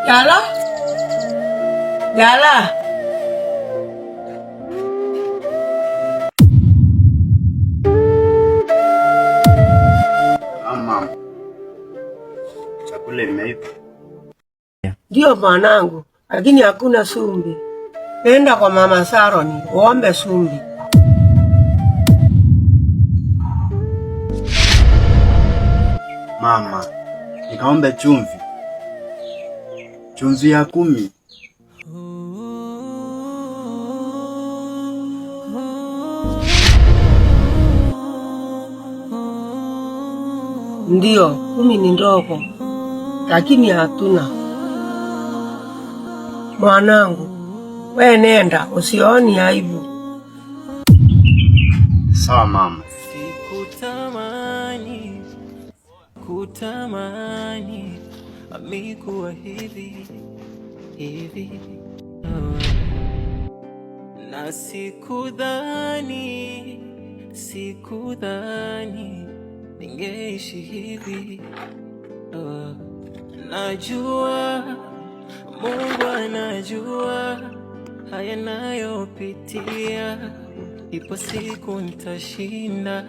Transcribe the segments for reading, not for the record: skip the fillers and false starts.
Jala? Jala? Mama, chakula imeiva. Ndio mwanangu, lakini hakuna sumbi. Nenda kwa mama Saroni, uombe sumbi. Mama, nikaombe chumvi. Chumvi ya 10. Ndio, 10 ni ndogo, lakini hatuna. Mwanangu, we nenda, usioni aibu. Sawa mama. Kutamani amekuwa hivi na sikudhani ningeishi hivi. Najua Mungu anajua haya nayopitia, ipo siku nitashinda.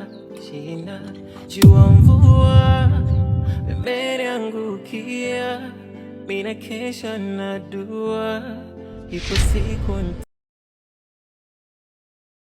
Jua mvua imeniangukia, mina kesha na dua, ipo siku